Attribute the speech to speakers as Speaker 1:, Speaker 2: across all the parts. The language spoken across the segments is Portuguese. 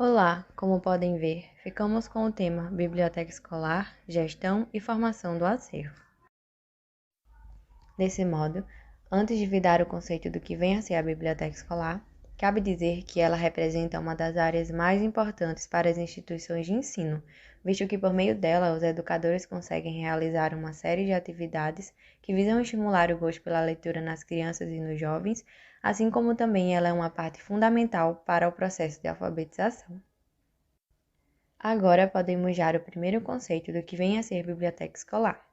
Speaker 1: Olá, como podem ver, ficamos com o tema Biblioteca Escolar, Gestão e Formação do Acervo. Desse modo, antes de dar o conceito do que vem a ser a biblioteca escolar, cabe dizer que ela representa uma das áreas mais importantes para as instituições de ensino, visto que por meio dela os educadores conseguem realizar uma série de atividades que visam estimular o gosto pela leitura nas crianças e nos jovens, assim como também ela é uma parte fundamental para o processo de alfabetização. Agora podemos dar o primeiro conceito do que vem a ser biblioteca escolar.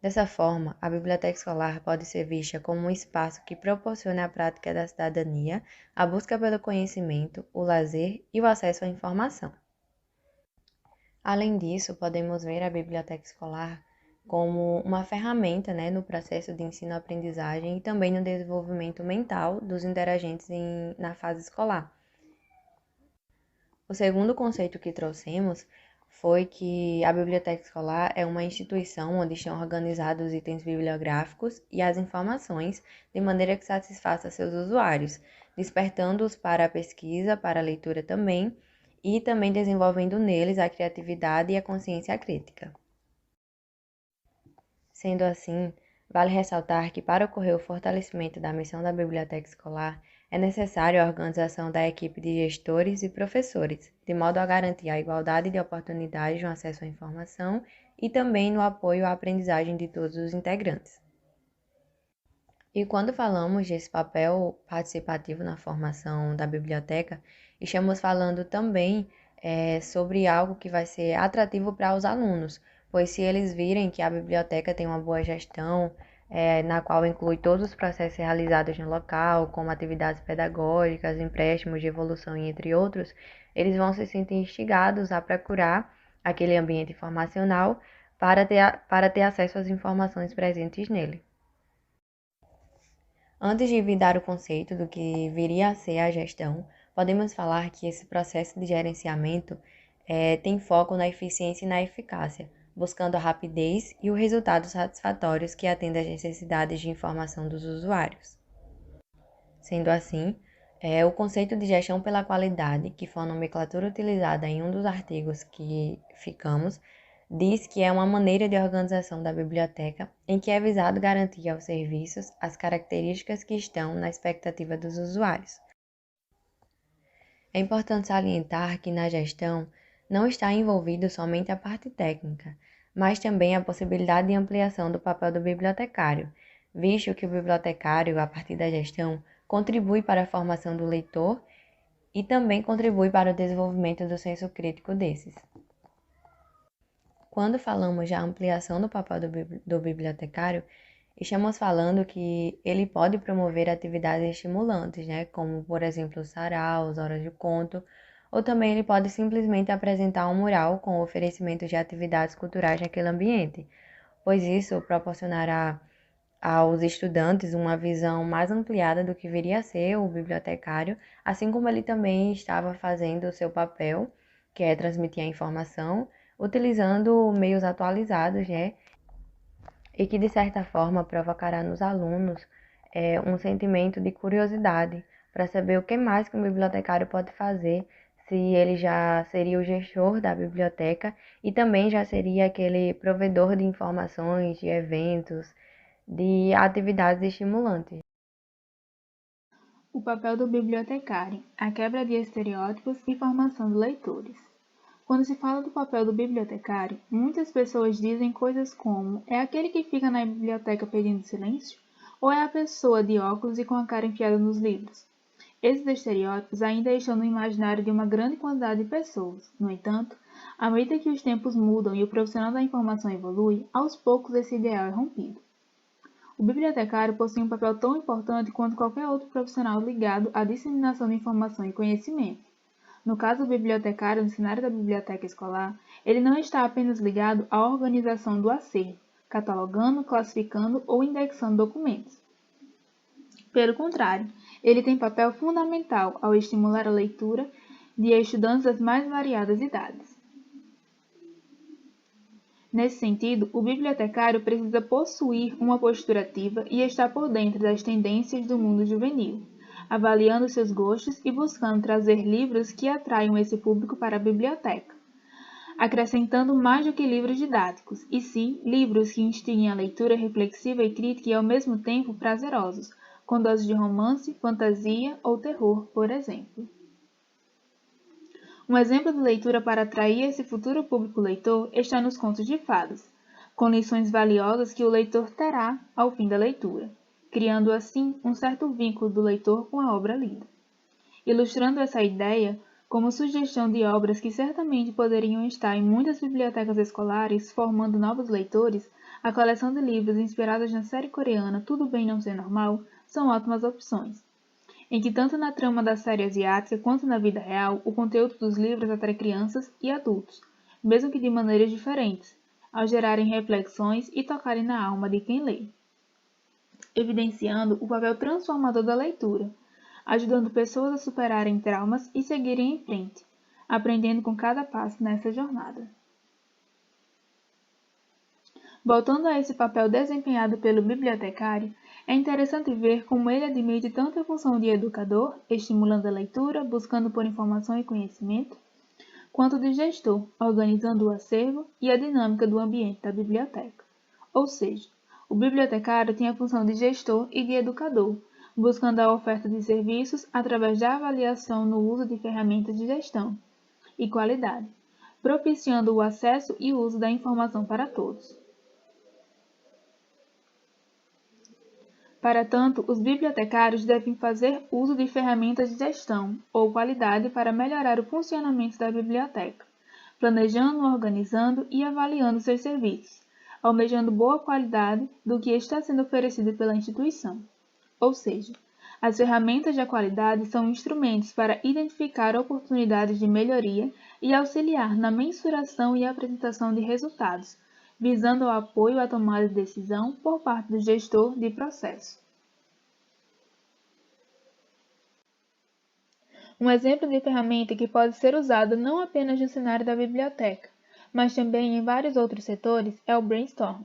Speaker 1: Dessa forma, a biblioteca escolar pode ser vista como um espaço que proporciona a prática da cidadania, a busca pelo conhecimento, o lazer e o acesso à informação. Além disso, podemos ver a biblioteca escolar como uma ferramenta no processo de ensino-aprendizagem e também no desenvolvimento mental dos interagentes na fase escolar. O segundo conceito que trouxemos foi que a biblioteca escolar é uma instituição onde estão organizados os itens bibliográficos e as informações de maneira que satisfaça seus usuários, despertando-os para a pesquisa, para a leitura também, e também desenvolvendo neles a criatividade e a consciência crítica. Sendo assim, vale ressaltar que para ocorrer o fortalecimento da missão da biblioteca escolar, é necessária a organização da equipe de gestores e professores, de modo a garantir a igualdade de oportunidades no acesso à informação e também no apoio à aprendizagem de todos os integrantes. E quando falamos desse papel participativo na formação da biblioteca, estamos falando também sobre algo que vai ser atrativo para os alunos, pois se eles virem que a biblioteca tem uma boa gestão, na qual inclui todos os processos realizados no local, como atividades pedagógicas, empréstimos de evolução e entre outros, eles vão se sentir instigados a procurar aquele ambiente informacional para ter acesso às informações presentes nele. Antes de dar o conceito do que viria a ser a gestão, podemos falar que esse processo de gerenciamento tem foco na eficiência e na eficácia, buscando a rapidez e os resultados satisfatórios que atendem às necessidades de informação dos usuários. Sendo assim, o conceito de gestão pela qualidade, que foi a nomenclatura utilizada em um dos artigos que ficamos, diz que é uma maneira de organização da biblioteca em que é visado garantir aos serviços as características que estão na expectativa dos usuários. É importante salientar que na gestão não está envolvido somente a parte técnica, mas também a possibilidade de ampliação do papel do bibliotecário, visto que o bibliotecário, a partir da gestão, contribui para a formação do leitor e também contribui para o desenvolvimento do senso crítico desses. Quando falamos da ampliação do papel do bibliotecário, estamos falando que ele pode promover atividades estimulantes, como, por exemplo, saraus, horas de conto, ou também ele pode simplesmente apresentar um mural com oferecimento de atividades culturais naquele ambiente, pois isso proporcionará aos estudantes uma visão mais ampliada do que viria a ser o bibliotecário, assim como ele também estava fazendo o seu papel, que é transmitir a informação, utilizando meios atualizados, e que de certa forma provocará nos alunos um sentimento de curiosidade para saber o que mais que um bibliotecário pode fazer, se ele já seria o gestor da biblioteca e também já seria aquele provedor de informações, de eventos, de atividades estimulantes.
Speaker 2: O papel do bibliotecário, a quebra de estereótipos e formação de leitores. Quando se fala do papel do bibliotecário, muitas pessoas dizem coisas como: é aquele que fica na biblioteca pedindo silêncio? Ou é a pessoa de óculos e com a cara enfiada nos livros? Esses estereótipos ainda estão no imaginário de uma grande quantidade de pessoas. No entanto, à medida que os tempos mudam e o profissional da informação evolui, aos poucos esse ideal é rompido. O bibliotecário possui um papel tão importante quanto qualquer outro profissional ligado à disseminação de informação e conhecimento. No caso do bibliotecário no cenário da biblioteca escolar, ele não está apenas ligado à organização do acervo, catalogando, classificando ou indexando documentos. Pelo contrário, ele tem papel fundamental ao estimular a leitura de estudantes das mais variadas idades. Nesse sentido, o bibliotecário precisa possuir uma postura ativa e estar por dentro das tendências do mundo juvenil, avaliando seus gostos e buscando trazer livros que atraiam esse público para a biblioteca, acrescentando mais do que livros didáticos, e sim livros que instiguem a leitura reflexiva e crítica e ao mesmo tempo prazerosos, com doses de romance, fantasia ou terror, por exemplo. Um exemplo de leitura para atrair esse futuro público leitor está nos contos de fadas, com lições valiosas que o leitor terá ao fim da leitura, criando assim um certo vínculo do leitor com a obra lida. Ilustrando essa ideia, como sugestão de obras que certamente poderiam estar em muitas bibliotecas escolares, formando novos leitores, a coleção de livros inspirados na série coreana Tudo Bem Não Ser Normal são ótimas opções, em que tanto na trama da série asiática quanto na vida real, o conteúdo dos livros atrai crianças e adultos, mesmo que de maneiras diferentes, ao gerarem reflexões e tocarem na alma de quem lê, evidenciando o papel transformador da leitura, ajudando pessoas a superarem traumas e seguirem em frente, aprendendo com cada passo nessa jornada. Voltando a esse papel desempenhado pelo bibliotecário, é interessante ver como ele admite tanto a função de educador, estimulando a leitura, buscando por informação e conhecimento, quanto de gestor, organizando o acervo e a dinâmica do ambiente da biblioteca. Ou seja, o bibliotecário tem a função de gestor e de educador, buscando a oferta de serviços através da avaliação no uso de ferramentas de gestão e qualidade, propiciando o acesso e uso da informação para todos. Para tanto, os bibliotecários devem fazer uso de ferramentas de gestão ou qualidade para melhorar o funcionamento da biblioteca, planejando, organizando e avaliando seus serviços, almejando boa qualidade do que está sendo oferecido pela instituição. Ou seja, as ferramentas de qualidade são instrumentos para identificar oportunidades de melhoria e auxiliar na mensuração e apresentação de resultados, visando o apoio à tomada de decisão por parte do gestor de processo. Um exemplo de ferramenta que pode ser usada não apenas no cenário da biblioteca, mas também em vários outros setores é o brainstorm,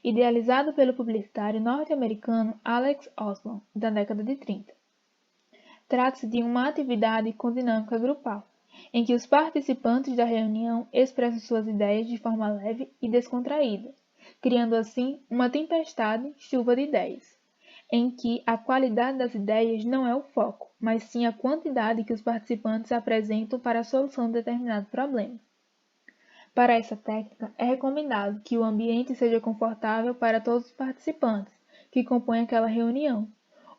Speaker 2: idealizado pelo publicitário norte-americano Alex Osborn, da década de 30. Trata-se de uma atividade com dinâmica grupal, em que os participantes da reunião expressam suas ideias de forma leve e descontraída, criando assim uma tempestade chuva de ideias, em que a qualidade das ideias não é o foco, mas sim a quantidade que os participantes apresentam para a solução de determinado problema. Para essa técnica, é recomendado que o ambiente seja confortável para todos os participantes que compõem aquela reunião,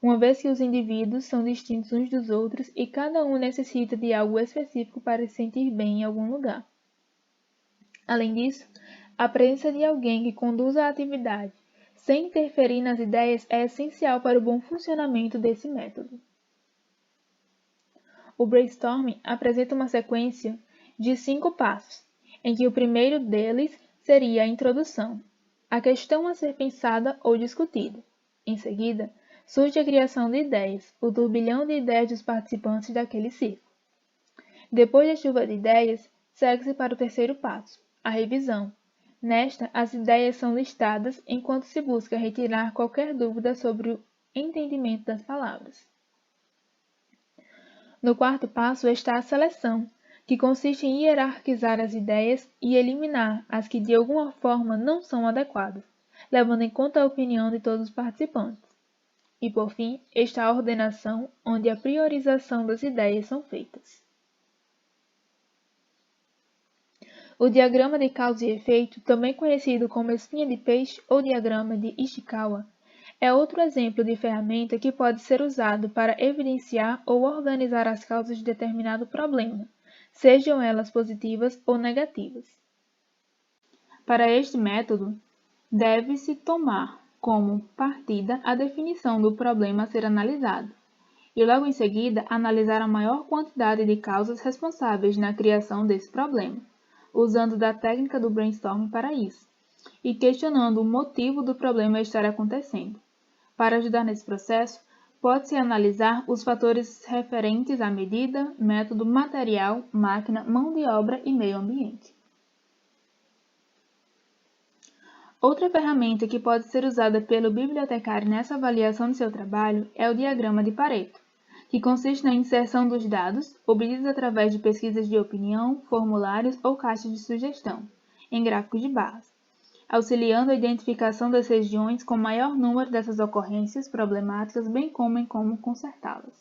Speaker 2: uma vez que os indivíduos são distintos uns dos outros e cada um necessita de algo específico para se sentir bem em algum lugar. Além disso, a presença de alguém que conduza a atividade, sem interferir nas ideias, é essencial para o bom funcionamento desse método. O brainstorming apresenta uma sequência de 5 passos, em que o primeiro deles seria a introdução, a questão a ser pensada ou discutida. Em seguida, surge a criação de ideias, o turbilhão de ideias dos participantes daquele círculo. Depois da chuva de ideias, segue-se para o terceiro passo, a revisão. Nesta, as ideias são listadas enquanto se busca retirar qualquer dúvida sobre o entendimento das palavras. No quarto passo está a seleção, que consiste em hierarquizar as ideias e eliminar as que de alguma forma não são adequadas, levando em conta a opinião de todos os participantes. E por fim, está a ordenação, onde a priorização das ideias são feitas. O diagrama de causa e efeito, também conhecido como espinha de peixe ou diagrama de Ishikawa, é outro exemplo de ferramenta que pode ser usado para evidenciar ou organizar as causas de determinado problema, sejam elas positivas ou negativas. Para este método, deve-se tomar como partida a definição do problema a ser analisado, e logo em seguida analisar a maior quantidade de causas responsáveis na criação desse problema, usando da técnica do brainstorming para isso, e questionando o motivo do problema estar acontecendo. Para ajudar nesse processo, pode-se analisar os fatores referentes à medida, método, material, máquina, mão de obra e meio ambiente. Outra ferramenta que pode ser usada pelo bibliotecário nessa avaliação de seu trabalho é o diagrama de Pareto, que consiste na inserção dos dados, obtidos através de pesquisas de opinião, formulários ou caixas de sugestão, em gráficos de barras, auxiliando a identificação das regiões com maior número dessas ocorrências problemáticas, bem como em como consertá-las.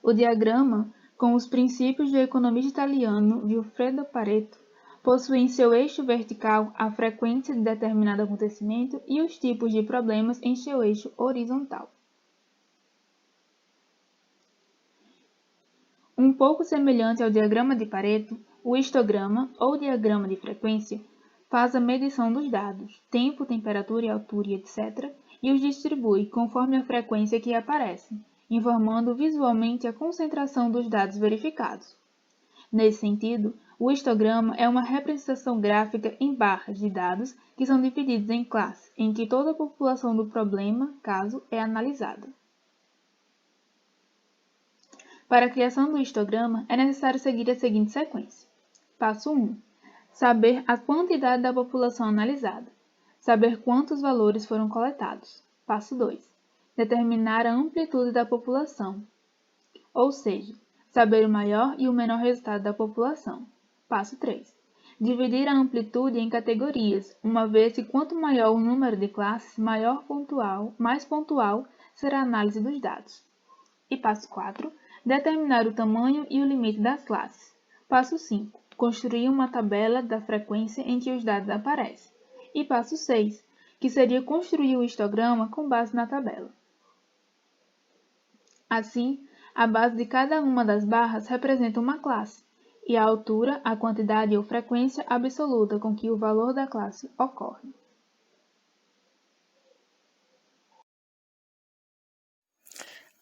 Speaker 2: O diagrama, com os princípios do economista italiano Vilfredo Pareto, possui em seu eixo vertical a frequência de determinado acontecimento e os tipos de problemas em seu eixo horizontal. Um pouco semelhante ao diagrama de Pareto, o histograma, ou diagrama de frequência, faz a medição dos dados, tempo, temperatura e altura, etc., e os distribui conforme a frequência que aparecem, informando visualmente a concentração dos dados verificados. Nesse sentido, o histograma é uma representação gráfica em barras de dados que são divididos em classes, em que toda a população do problema, caso, é analisada. Para a criação do histograma, é necessário seguir a seguinte sequência. Passo 1. Saber a quantidade da população analisada. Saber quantos valores foram coletados. Passo 2. Determinar a amplitude da população, ou seja, saber o maior e o menor resultado da população. Passo 3. Dividir a amplitude em categorias, uma vez que quanto maior o número de classes, mais pontual será a análise dos dados. E passo 4. Determinar o tamanho e o limite das classes. Passo 5. Construir uma tabela da frequência em que os dados aparecem. E passo 6, que seria construir o histograma com base na tabela. Assim, a base de cada uma das barras representa uma classe, e a altura, a quantidade ou frequência absoluta com que o valor da classe ocorre.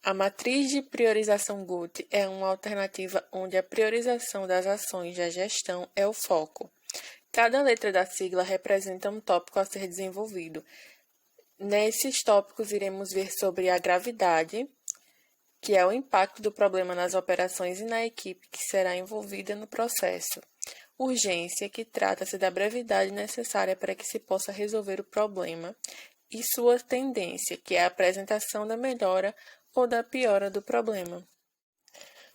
Speaker 3: A matriz de priorização Guth é uma alternativa onde a priorização das ações da gestão é o foco. Cada letra da sigla representa um tópico a ser desenvolvido. Nesses tópicos, iremos ver sobre a gravidade, que é o impacto do problema nas operações e na equipe que será envolvida no processo. Urgência, que trata-se da brevidade necessária para que se possa resolver o problema. E sua tendência, que é a apresentação da melhora ou da piora do problema.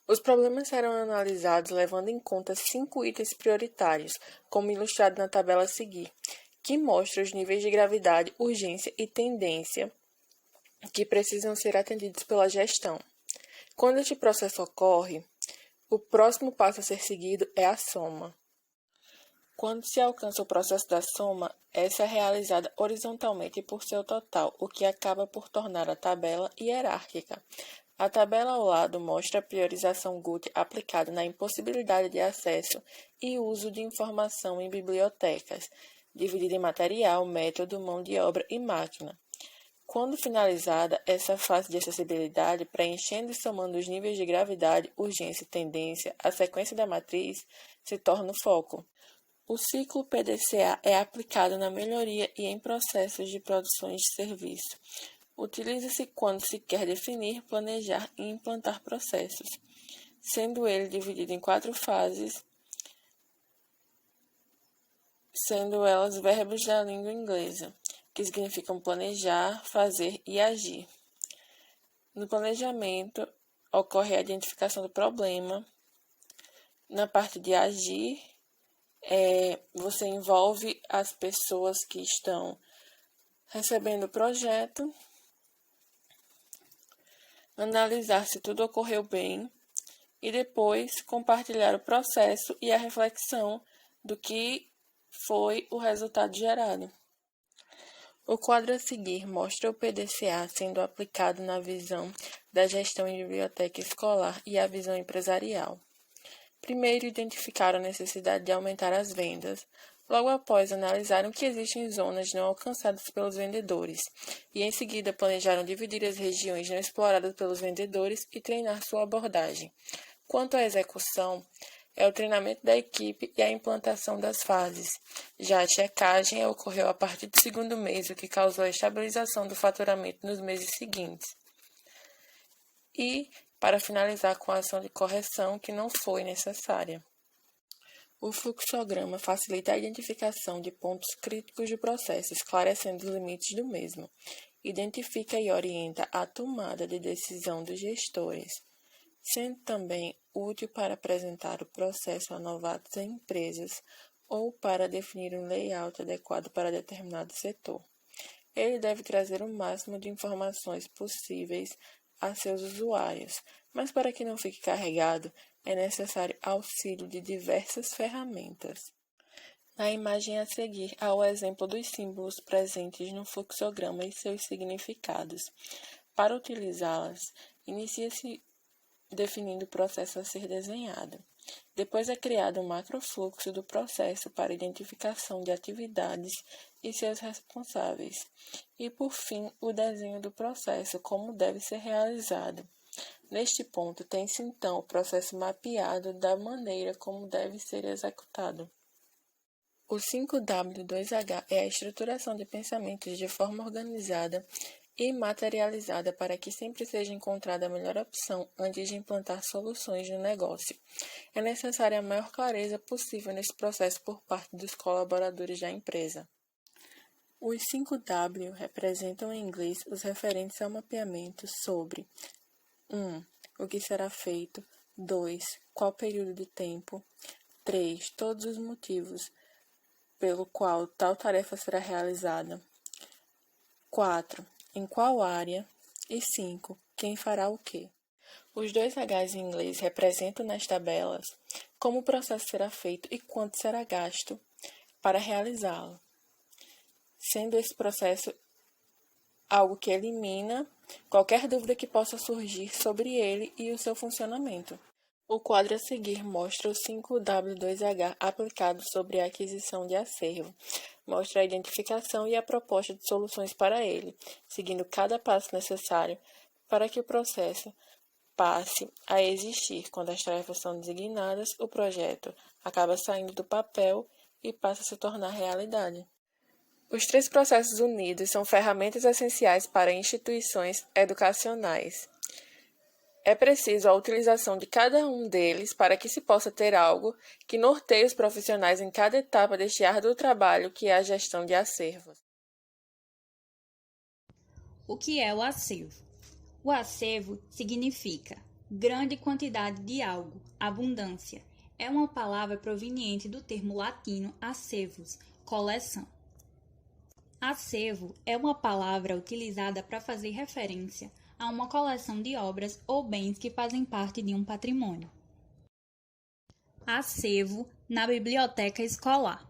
Speaker 3: Os problemas serão analisados levando em conta 5 itens prioritários, como ilustrado na tabela a seguir, que mostra os níveis de gravidade, urgência e tendência que precisam ser atendidos pela gestão. Quando este processo ocorre, o próximo passo a ser seguido é a soma. Quando se alcança o processo da soma, essa é realizada horizontalmente por seu total, o que acaba por tornar a tabela hierárquica. A tabela ao lado mostra a priorização Guth aplicada na impossibilidade de acesso e uso de informação em bibliotecas, dividida em material, método, mão de obra e máquina. Quando finalizada essa fase de acessibilidade, preenchendo e somando os níveis de gravidade, urgência e tendência, a sequência da matriz se torna o foco. O ciclo PDCA é aplicado na melhoria e em processos de produções de serviço. Utiliza-se quando se quer definir, planejar e implantar processos, sendo ele dividido em 4 fases, sendo elas verbos da língua inglesa, que significam planejar, fazer e agir. No planejamento, ocorre a identificação do problema. Na parte de agir, você envolve as pessoas que estão recebendo o projeto, analisar se tudo ocorreu bem e depois compartilhar o processo e a reflexão do que foi o resultado gerado. O quadro a seguir mostra o PDCA sendo aplicado na visão da gestão em biblioteca escolar e a visão empresarial. Primeiro, identificaram a necessidade de aumentar as vendas. Logo após, analisaram que existem zonas não alcançadas pelos vendedores. E, em seguida, planejaram dividir as regiões não exploradas pelos vendedores e treinar sua abordagem. Quanto à execução, é o treinamento da equipe e a implantação das fases. Já a checagem ocorreu a partir do 2º mês, o que causou a estabilização do faturamento nos meses seguintes. E, para finalizar com a ação de correção que não foi necessária. O fluxograma facilita a identificação de pontos críticos do processo, esclarecendo os limites do mesmo. identifica e orienta a tomada de decisão dos gestores, sendo também útil para apresentar o processo a novatos em empresas ou para definir um layout adequado para determinado setor. Ele deve trazer o máximo de informações possíveis a seus usuários, mas para que não fique carregado, é necessário auxílio de diversas ferramentas. Na imagem a seguir, há o exemplo dos símbolos presentes no fluxograma e seus significados. Para utilizá-las, inicia-se definindo o processo a ser desenhado. Depois é criado um macrofluxo do processo para identificação de atividades e seus responsáveis. E, por fim, o desenho do processo, como deve ser realizado. Neste ponto, tem-se então o processo mapeado da maneira como deve ser executado. O 5W2H é a estruturação de pensamentos de forma organizada e materializada para que sempre seja encontrada a melhor opção antes de implantar soluções no negócio. É necessária a maior clareza possível nesse processo por parte dos colaboradores da empresa. Os 5W representam em inglês os referentes ao mapeamento sobre 1. O que será feito. 2. Qual período de tempo. 3. Todos os motivos pelo qual tal tarefa será realizada. 4. Em qual área? E 5. Quem fará o quê? Os dois Hs em inglês representam nas tabelas como o processo será feito e quanto será gasto para realizá-lo, sendo esse processo algo que elimina qualquer dúvida que possa surgir sobre ele e o seu funcionamento. O quadro a seguir mostra o 5W2H aplicado sobre a aquisição de acervo. Mostra a identificação e a proposta de soluções para ele, seguindo cada passo necessário para que o processo passe a existir. Quando as tarefas são designadas, o projeto acaba saindo do papel e passa a se tornar realidade. Os três processos unidos são ferramentas essenciais para instituições educacionais. É preciso a utilização de cada um deles para que se possa ter algo que norteie os profissionais em cada etapa deste árduo trabalho que é a gestão de acervos.
Speaker 4: O que é o acervo? O acervo significa grande quantidade de algo, abundância. É uma palavra proveniente do termo latino acervus, coleção. Acervo é uma palavra utilizada para fazer referência a uma coleção de obras ou bens que fazem parte de um patrimônio. Acervo na biblioteca escolar.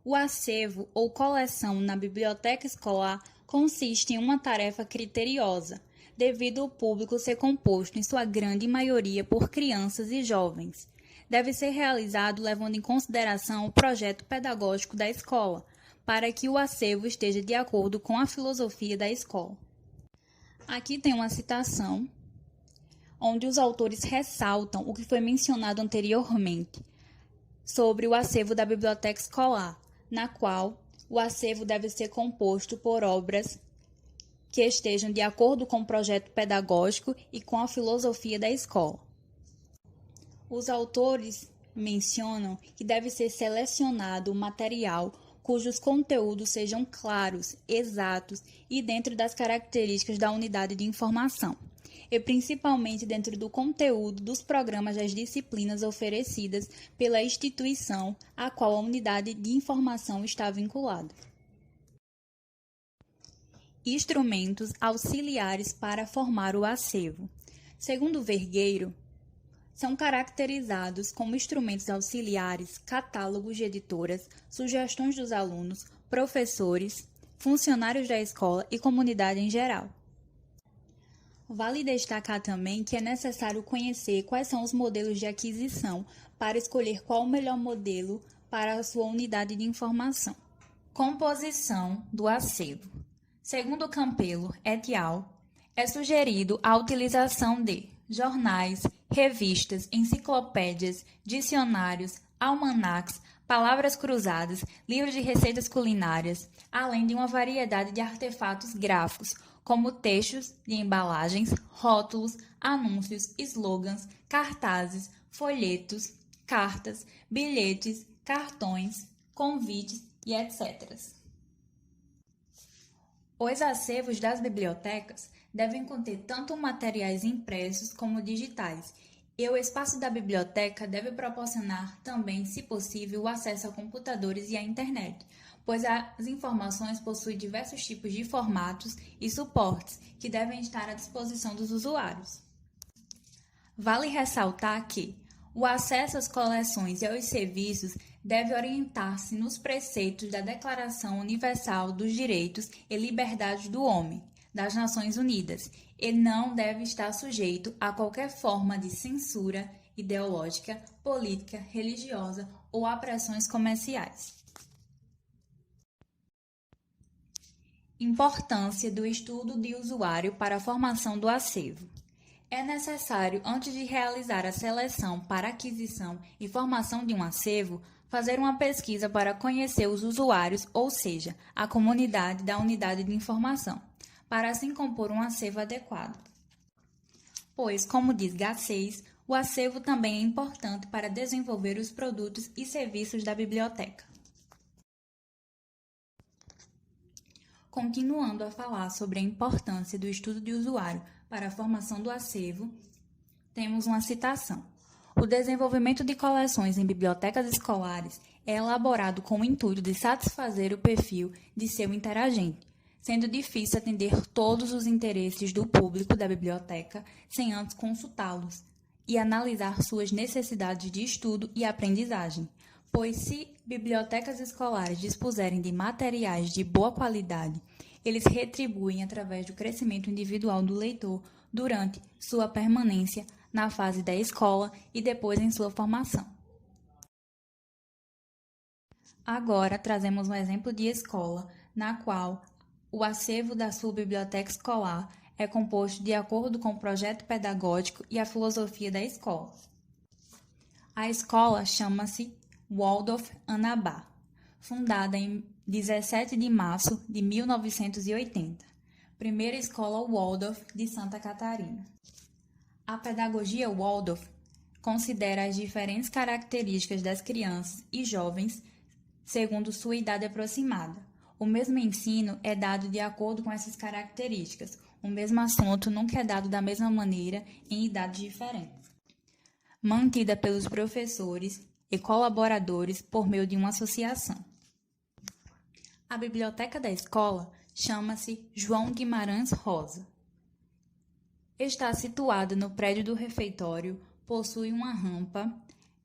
Speaker 4: O acervo ou coleção na biblioteca escolar consiste em uma tarefa criteriosa, devido ao público ser composto em sua grande maioria por crianças e jovens. Deve ser realizado levando em consideração o projeto pedagógico da escola, para que o acervo esteja de acordo com a filosofia da escola. Aqui tem uma citação, onde os autores ressaltam o que foi mencionado anteriormente, sobre o acervo da biblioteca escolar, na qual o acervo deve ser composto por obras que estejam de acordo com o projeto pedagógico e com a filosofia da escola. Os autores mencionam que deve ser selecionado o material cujos conteúdos sejam claros, exatos e dentro das características da unidade de informação, e principalmente dentro do conteúdo dos programas das disciplinas oferecidas pela instituição a qual a unidade de informação está vinculada. Instrumentos auxiliares para formar o acervo. Segundo Vergueiro, são caracterizados como instrumentos auxiliares, catálogos de editoras, sugestões dos alunos, professores, funcionários da escola e comunidade em geral. Vale destacar também que é necessário conhecer quais são os modelos de aquisição para escolher qual o melhor modelo para a sua unidade de informação. Composição do acervo. Segundo Campelo et al., é sugerido a utilização de jornais, revistas, enciclopédias, dicionários, almanacs, palavras cruzadas, livros de receitas culinárias, além de uma variedade de artefatos gráficos, como textos de embalagens, rótulos, anúncios, slogans, cartazes, folhetos, cartas, bilhetes, cartões, convites e etc. Os acervos das bibliotecas devem conter tanto materiais impressos como digitais, e o espaço da biblioteca deve proporcionar também, se possível, o acesso a computadores e à internet, pois as informações possuem diversos tipos de formatos e suportes que devem estar à disposição dos usuários. Vale ressaltar que o acesso às coleções e aos serviços deve orientar-se nos preceitos da Declaração Universal dos Direitos e Liberdades do Homem, das Nações Unidas, e não deve estar sujeito a qualquer forma de censura ideológica, política, religiosa ou a pressões comerciais. Importância do estudo de usuário para a formação do acervo. É necessário, antes de realizar a seleção para aquisição e formação de um acervo, fazer uma pesquisa para conhecer os usuários, ou seja, a comunidade da unidade de informação, para assim compor um acervo adequado. Pois, como diz G6, o acervo também é importante para desenvolver os produtos e serviços da biblioteca. Continuando a falar sobre a importância do estudo de usuário para a formação do acervo, temos uma citação. O desenvolvimento de coleções em bibliotecas escolares é elaborado com o intuito de satisfazer o perfil de seu interagente, sendo difícil atender todos os interesses do público da biblioteca sem antes consultá-los e analisar suas necessidades de estudo e aprendizagem, pois se bibliotecas escolares dispuserem de materiais de boa qualidade, eles retribuem através do crescimento individual do leitor durante sua permanência na fase da escola e depois em sua formação. Agora trazemos um exemplo de escola, na qual o acervo da sua biblioteca escolar é composto de acordo com o projeto pedagógico e a filosofia da escola. A escola chama-se Waldorf Anabá, fundada em 17 de março de 1980, primeira escola Waldorf de Santa Catarina. A pedagogia Waldorf considera as diferentes características das crianças e jovens segundo sua idade aproximada. O mesmo ensino é dado de acordo com essas características. O mesmo assunto nunca é dado da mesma maneira em idades diferentes. Mantida pelos professores e colaboradores por meio de uma associação. A biblioteca da escola chama-se João Guimarães Rosa. Está situada no prédio do refeitório, possui uma rampa,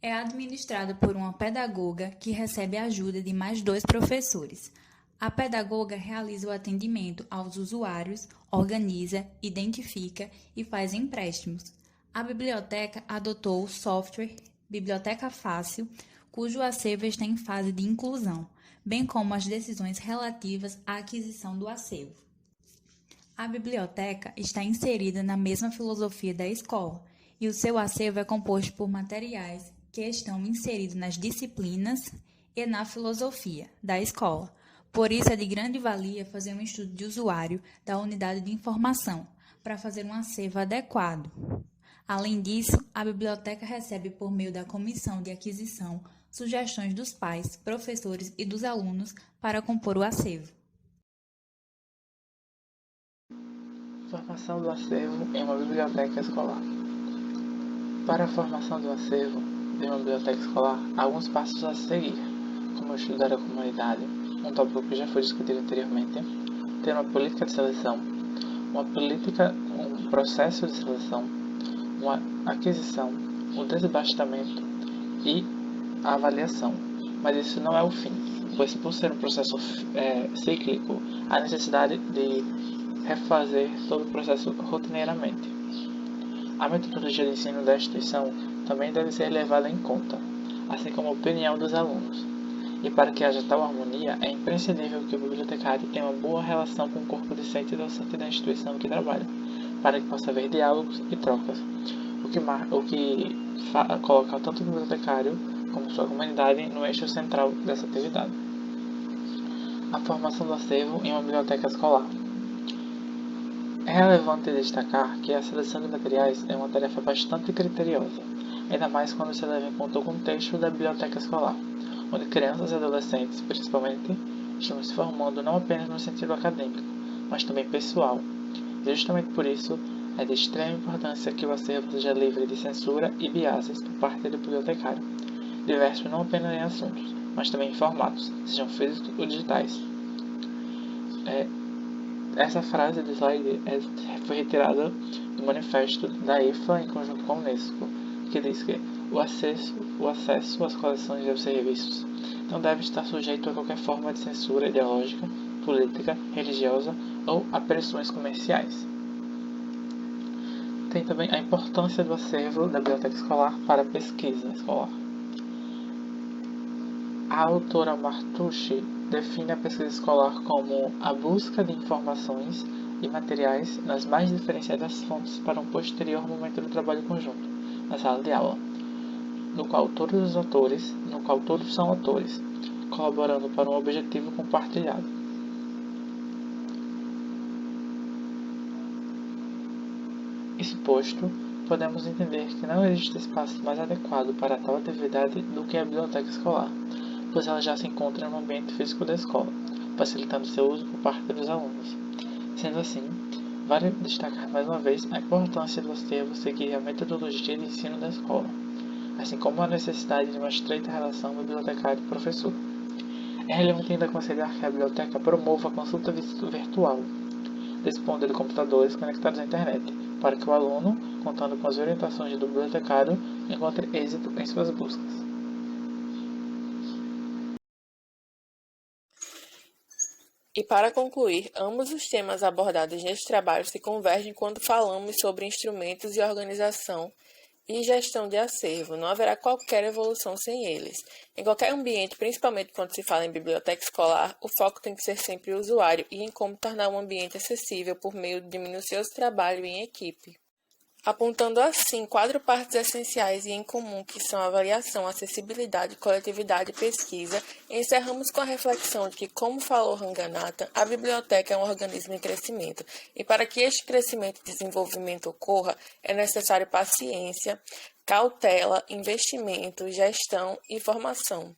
Speaker 4: é administrada por uma pedagoga que recebe a ajuda de mais 2 professores. A pedagoga realiza o atendimento aos usuários, organiza, identifica e faz empréstimos. A biblioteca adotou o software Biblioteca Fácil, cujo acervo está em fase de inclusão, bem como as decisões relativas à aquisição do acervo. A biblioteca está inserida na mesma filosofia da escola e o seu acervo é composto por materiais que estão inseridos nas disciplinas e na filosofia da escola. Por isso, é de grande valia fazer um estudo de usuário da unidade de informação para fazer um acervo adequado. Além disso, a biblioteca recebe por meio da comissão de aquisição sugestões dos pais, professores e dos alunos para compor o acervo.
Speaker 5: Formação do acervo em uma biblioteca escolar. Para a formação do acervo de uma biblioteca escolar, há alguns passos a seguir, como estudar a comunidade, um tópico que já foi discutido anteriormente, ter uma política de seleção, um processo de seleção, uma aquisição, o desbastamento e a avaliação. Mas isso não é o fim, pois por ser um processo cíclico, há necessidade de refazer todo o processo rotineiramente. A metodologia de ensino da instituição também deve ser levada em conta, assim como a opinião dos alunos. E para que haja tal harmonia, é imprescindível que o bibliotecário tenha uma boa relação com o corpo docente e docente da instituição em que trabalha, para que possa haver diálogos e trocas, o que coloca tanto o bibliotecário como sua comunidade no eixo central dessa atividade. A formação do acervo em uma biblioteca escolar. É relevante destacar que a seleção de materiais é uma tarefa bastante criteriosa, ainda mais quando se leva em conta o contexto da biblioteca escolar, onde crianças e adolescentes, principalmente, estão se formando não apenas no sentido acadêmico, mas também pessoal. E justamente por isso, é de extrema importância que o acervo seja livre de censura e biases por parte do bibliotecário, diversos não apenas em assuntos, mas também em formatos, sejam físicos ou digitais. Essa frase do slide foi retirada do manifesto da IFA em conjunto com a Unesco, que diz que o acesso às coleções e aos serviços não deve estar sujeito a qualquer forma de censura ideológica, política, religiosa ou a pressões comerciais. Tem também a importância do acervo da biblioteca escolar para a pesquisa escolar. A autora Martucci define a pesquisa escolar como a busca de informações e materiais nas mais diferenciadas fontes para um posterior momento do trabalho conjunto, na sala de aula, no qual todos são autores, colaborando para um objetivo compartilhado. Isso posto, podemos entender que não existe espaço mais adequado para tal atividade do que a biblioteca escolar, pois ela já se encontra no ambiente físico da escola, facilitando seu uso por parte dos alunos. Sendo assim, vale destacar mais uma vez a importância do acervo seguir a metodologia de ensino da escola, assim como a necessidade de uma estreita relação bibliotecário-professor. É relevante ainda considerar que a biblioteca promova a consulta virtual, dispondo de computadores conectados à internet, para que o aluno, contando com as orientações do bibliotecário, encontre êxito em suas buscas.
Speaker 3: E para concluir, ambos os temas abordados neste trabalho se convergem quando falamos sobre instrumentos e organização e gestão de acervo. Não haverá qualquer evolução sem eles. Em qualquer ambiente, principalmente quando se fala em biblioteca escolar, o foco tem que ser sempre o usuário e em como tornar um ambiente acessível por meio de minucioso trabalho em equipe. Apontando assim 4 partes essenciais e em comum que são avaliação, acessibilidade, coletividade e pesquisa, encerramos com a reflexão de que, como falou Ranganathan, a biblioteca é um organismo em crescimento e para que este crescimento e desenvolvimento ocorra, é necessário paciência, cautela, investimento, gestão e formação.